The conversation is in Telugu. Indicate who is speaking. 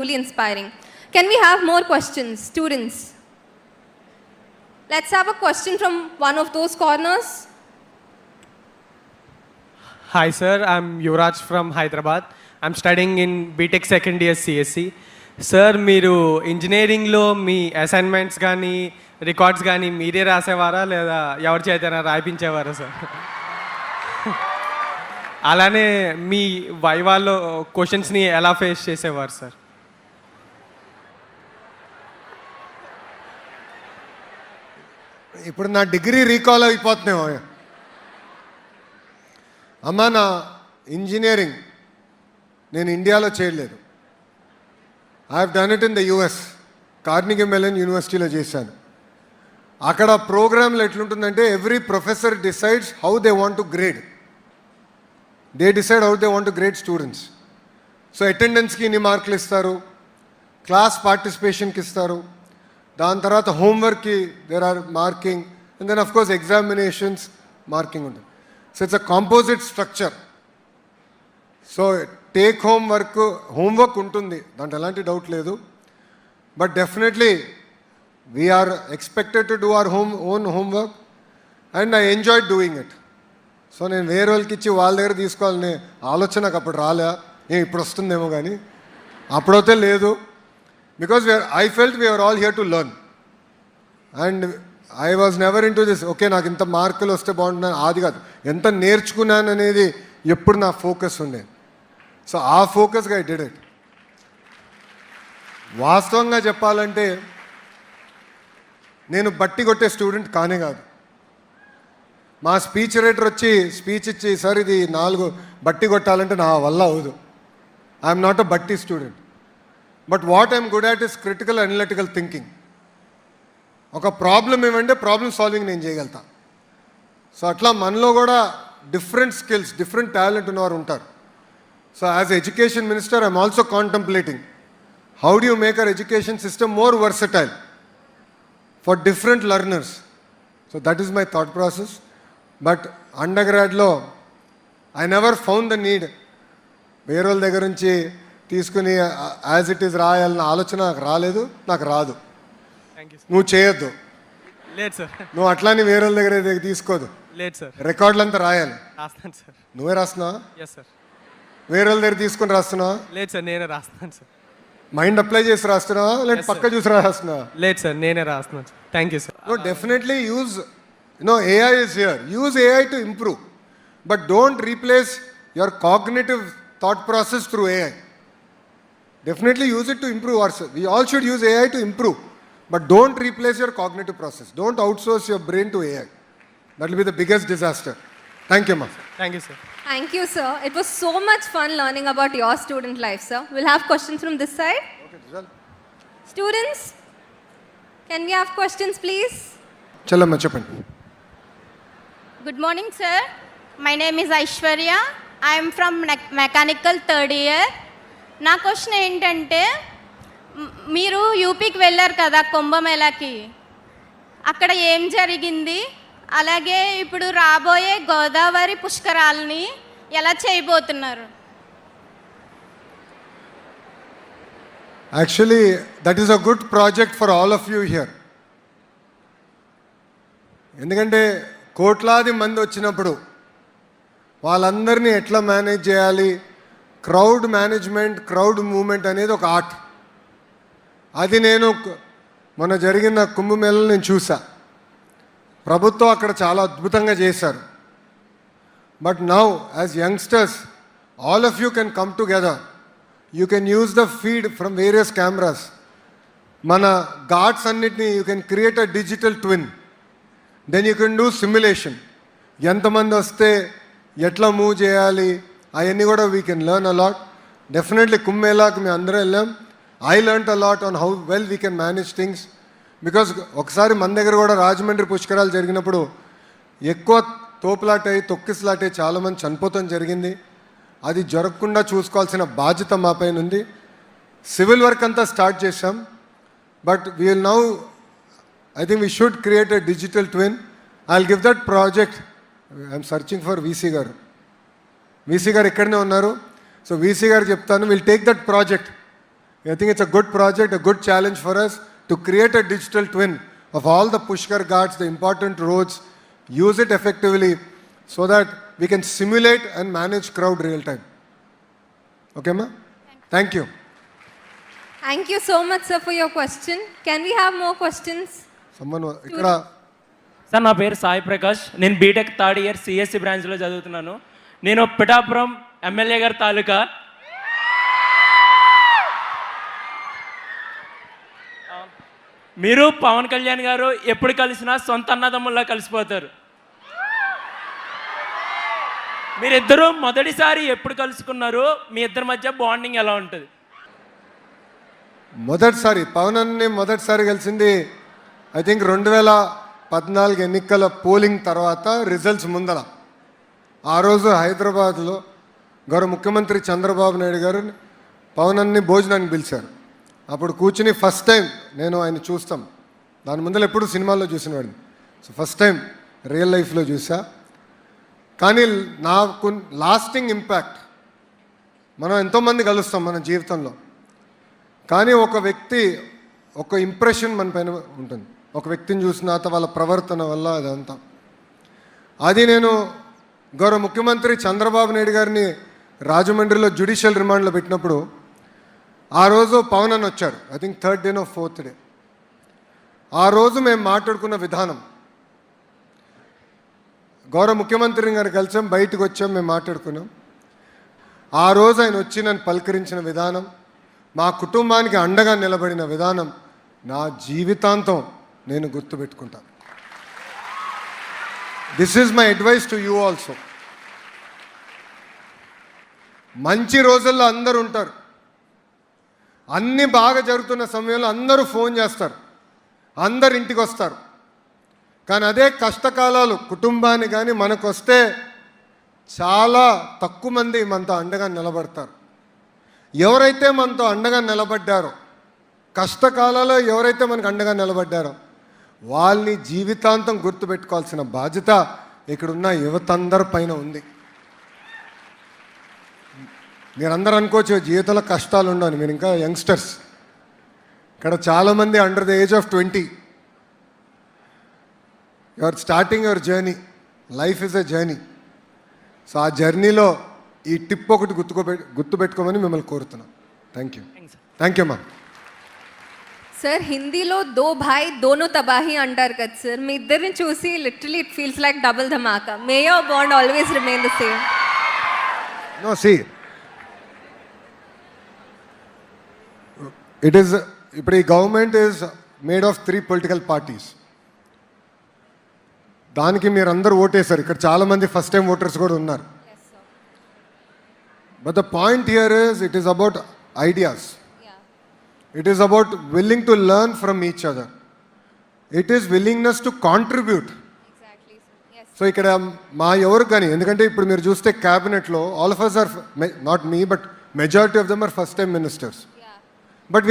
Speaker 1: Truly inspiring. Can we have more questions, students? Let's have a question from one of those corners.
Speaker 2: Hi sir, I'm Yuvraj from Hyderabad. I'm studying in BTech second year CSC. Sir మీరు ఇంజనీరింగ్లో మీ అసైన్మెంట్స్ కానీ రికార్డ్స్ కానీ మీరే రాసేవారా లేదా ఎవరి చేతైనా రాయించేవారా సార్? అలానే మీ వైవాల్లో క్వశ్చన్స్ని ఎలా ఫేస్ చేసేవారు సార్?
Speaker 3: ఇప్పుడు నా డిగ్రీ రీకాల్ అయిపోతున్నావు అమ్మా. నా ఇంజనీరింగ్ నేను ఇండియాలో చేయలేదు. I have done it in the US. Carnegie Mellon యూనివర్సిటీలో చేశాను. అక్కడ ప్రోగ్రాంలు ఎట్లుంటుందంటే every professor decides how they want to grade. They decide how they want to grade students. So అటెండెన్స్కి ఇన్ని మార్కులు ఇస్తారు, క్లాస్ పార్టిసిపేషన్కి ఇస్తారు, దాని తర్వాత హోంవర్క్కి there are marking, and then of course examinations marking ఉంటుంది. So it's a composite structure. So take homework ఉంటుంది, దాంట్లో ఎలాంటి డౌట్ లేదు. But definitely we are expected to do our own homework and I enjoy doing it. So నేను వేరే వాళ్ళకి ఇచ్చి వాళ్ళ దగ్గర తీసుకోవాలనే ఆలోచన నాకు అప్పుడు రాలే. ఇప్పుడు వస్తుందేమో కానీ అప్పుడైతే లేదు. Because I felt we are all here to learn and I was never into this okay నాకు ఇంత మార్కులు వస్తే బాగుంటున్నాను అది కాదు, ఎంత నేర్చుకున్నాను అనేది ఎప్పుడు నా ఫోకస్ ఉండేది. సో ఆ ఫోకస్గా ఐ డిడ్ ఇట్. వాస్తవంగా చెప్పాలంటే నేను బట్టి కొట్టే స్టూడెంట్ కానే కాదు. మా స్పీచ్ రైటర్ వచ్చి స్పీచ్ ఇచ్చి సార్ ఇది 4 బట్టి కొట్టాలంటే నా వల్ల అవదు. ఐఎమ్ నాట్ అ బట్టి student. But what I'm good at is critical analytical thinking. ఒక ప్రాబ్లం ఏమంటే ప్రాబ్లమ్ సాల్వింగ్ నేను చేయగలుగుతా. సో అట్లా మనలో కూడా డిఫరెంట్ స్కిల్స్, డిఫరెంట్ టాలెంట్ ఉన్నవారు ఉంటారు. So as education minister I'm also contemplating how do you make our education system more versatile for different learners. So that is my thought process. But అండర్ గ్రాడ్లో I never found the need వేరే వాళ్ళ దగ్గర నుంచి తీసుకుని యాజ్ ఇట్ ఈస్ రాయాలన్న ఆలోచన నాకు రాలేదు, నాకు రాదు. నువ్వు చేయొద్దు.
Speaker 2: లేదు సార్.
Speaker 3: నువ్వు అట్లానే వేరే వాళ్ళ దగ్గర తీసుకోదు.
Speaker 2: లేదు సార్.
Speaker 3: రికార్డులు అంతా రాయాలి.
Speaker 2: రాస్తాను సార్.
Speaker 3: నువ్వే రాస్తున్నావా?
Speaker 2: Yes sir.
Speaker 3: వేరే వాళ్ళ దగ్గర తీసుకుని రాస్తున్నావా?
Speaker 2: లేదు సార్, నేనే రాస్తాను సార్.
Speaker 3: మైండ్ అప్లై చేసి రాస్తున్నావా లేదా పక్క చూసి రాస్తున్నావా?
Speaker 2: లేదు సార్, నేనే రాస్తున్నాను sir. Thank you sir.
Speaker 3: No, definitely use, AI is here. Use AI to improve. But don't replace your cognitive thought process through AI. Definitely use it to improve ourselves. We all should use AI to improve. But don't replace your cognitive process. Don't outsource your brain to AI. That will be the biggest disaster. Thank you, ma.
Speaker 2: Thank you, sir.
Speaker 1: Thank you, sir. It was so much fun learning about your student life, sir. We'll have questions from this side.
Speaker 3: Okay, Rizal.
Speaker 1: Students, can we have questions, please?
Speaker 3: Challamma, cheppandi.
Speaker 4: Good morning, sir. My name is Aishwarya. I am from mechanical third year. నా క్వశ్చన్ ఏంటంటే మీరు యూపీకి వెళ్ళారు కదా కుంభమేళాకి, అక్కడ ఏం జరిగింది, అలాగే ఇప్పుడు రాబోయే గోదావరి పుష్కరాలని ఎలా చేయబోతున్నారు?
Speaker 3: Actually, that is a good project for all of you here. ఎందుకంటే కోట్లాది మంది వచ్చినప్పుడు వాళ్ళందరినీ ఎట్లా మేనేజ్ చేయాలి, క్రౌడ్ మేనేజ్మెంట్, క్రౌడ్ మూవ్మెంట్ అనేది ఒక ఆర్ట్. అది నేను మొన్న జరిగిన కుంభమేళలో నేను చూసా. ప్రభుత్వం అక్కడ చాలా అద్భుతంగా చేశారు. But now as youngsters all of you can come together. You can use the feed from various cameras. మన ఘాట్స్ అన్నిటినీ you can create a digital twin. Then you can do simulation. ఎంతమంది వస్తే ఎట్లా మూవ్ చేయాలి అవన్నీ కూడా we can learn a lot. Definitely కుంభమేళాకి మేము అందరం వెళ్ళాం. I learnt a lot on how well we can manage things. Because ఒకసారి మన దగ్గర కూడా రాజమండ్రి పుష్కరాలు జరిగినప్పుడు ఎక్కువ తోపులాటై తొక్కిసలాటై చాలామంది చనిపోతాం జరిగింది. అది జరగకుండా చూసుకోవాల్సిన బాధ్యత మా పైన ఉంది. సివిల్ వర్క్ అంతా స్టార్ట్ చేసాం. But we will now I think we should create a digital twin. I will give that project. I'm searching for VC గారు. వీసీ గారు ఇక్కడనే ఉన్నారు. సో వీసీ గారు చెప్తాను, will take that project I think it's a good project, a good challenge for us to create a digital twin of all the Pushkar Ghats, the important roads, use it effectively so that we can simulate and manage crowd real time. Okay, ma? Thank you.
Speaker 1: Thank you so much, sir, for your question. Can we have more questions?
Speaker 3: Someone, ఇక్కడ
Speaker 5: సార్ నా పేరు సాయి ప్రకాష్, నేను బీటెక్ థర్డ్ ఇయర్ సిఎస్సి బ్రాంచ్లో చదువుతున్నాను. నేను పిఠాపురం ఎమ్మెల్యే గారి తాలూకా. మీరు పవన్ కళ్యాణ్ గారు ఎప్పుడు కలిసినా సొంత అన్నదమ్ముల్లా కలిసిపోతారు. మీరిద్దరూ మొదటిసారి ఎప్పుడు కలుసుకున్నారు? మీ ఇద్దరి మధ్య బాండింగ్ ఎలా ఉంటుంది?
Speaker 3: మొదటిసారి పవన్ అన్ని మొదటిసారి కలిసింది ఐ థింక్ 2014 ఎన్నికల పోలింగ్ తర్వాత రిజల్ట్స్ ముందర. ఆ రోజు హైదరాబాద్లో గౌరవ ముఖ్యమంత్రి చంద్రబాబు నాయుడు గారు పవన్ అన్ని భోజనానికి పిలిచారు. అప్పుడు కూర్చుని ఫస్ట్ టైం నేను ఆయన చూస్తాం, దాని ముందర ఎప్పుడు సినిమాల్లో చూసినవాడిని. సో ఫస్ట్ టైం రియల్ లైఫ్లో చూసా. కానీ నాకు లాస్టింగ్ ఇంపాక్ట్, మనం ఎంతోమంది కలుస్తాం మన జీవితంలో, కానీ ఒక వ్యక్తి ఒక ఇంప్రెషన్ మన పైన ఉంటుంది. ఒక వ్యక్తిని చూసిన తర్వాత వాళ్ళ ప్రవర్తన వల్ల అదంతా. అది నేను గౌరవ ముఖ్యమంత్రి చంద్రబాబు నాయుడు గారిని రాజమండ్రిలో జ్యుడిషియల్ రిమాండ్లో పెట్టినప్పుడు ఆ రోజు పవన్ అని వచ్చారు. I think 3rd day 4th day. ఆ రోజు మేము మాట్లాడుకున్న విధానం, గౌరవ ముఖ్యమంత్రి గారు కలిసాం, బయటకు వచ్చాం, మేము మాట్లాడుకున్నాం. ఆ రోజు ఆయన వచ్చి నన్ను పలకరించిన విధానం, మా కుటుంబానికి అండగా నిలబడిన విధానం నా జీవితాంతం నేను గుర్తుపెట్టుకుంటాను. This is my advice to you also. మంచి రోజుల్లో అందరూ ఉంటారు, అన్నీ బాగా జరుగుతున్న సమయంలో అందరూ ఫోన్ చేస్తారు, అందరు ఇంటికి వస్తారు. కానీ అదే కష్టకాలాలు కుటుంబాన్ని కానీ మనకు వస్తే చాలా తక్కువ మంది మనతో అండగా నిలబడతారు. ఎవరైతే మనతో అండగా నిలబడ్డారో, కష్టకాలాల్లో ఎవరైతే మనకు అండగా నిలబడ్డారో వాళ్ళని జీవితాంతం గుర్తుపెట్టుకోవాల్సిన బాధ్యత ఇక్కడున్న యువతందరి పైన ఉంది. మీరందరూ అనుకోవచ్చు జీవితంలో కష్టాలు ఉండవు, మీరు ఇంకా యంగ్స్టర్స్. ఇక్కడ చాలామంది under the age of 20. You are starting your journey. Life is a journey. So ఆ జర్నీలో ఈ టిప్ ఒకటి గుర్తుపెట్టుకోమని మిమ్మల్ని కోరుతున్నాను. Thank you. థ్యాంక్ యూ అమ్మా.
Speaker 1: సార్, హిందీలో దో భాయ్ దోనో తబాహి అంటారు కదా సార్, మీ ఇద్దరిని చూసి literally it feels like double ధమాకా. May your bond always remain the same.
Speaker 3: No, see it is, ఇప్పుడు ఈ government is made of 3 political parties. దానికి మీరు అందరూ ఓటేశారు. ఇక్కడ చాలామంది ఫస్ట్ టైం ఓటర్స్ కూడా ఉన్నారు. But the point here is it is about ideas. It is about willing to learn from each other. It is willingness to contribute.
Speaker 1: Exactly, yes.
Speaker 3: So ఇక్కడ మా ఎవరు కానీ, ఎందుకంటే ఇప్పుడు మీరు చూస్తే క్యాబినెట్లో all of us are not me but majority of them are first time ministers. But we are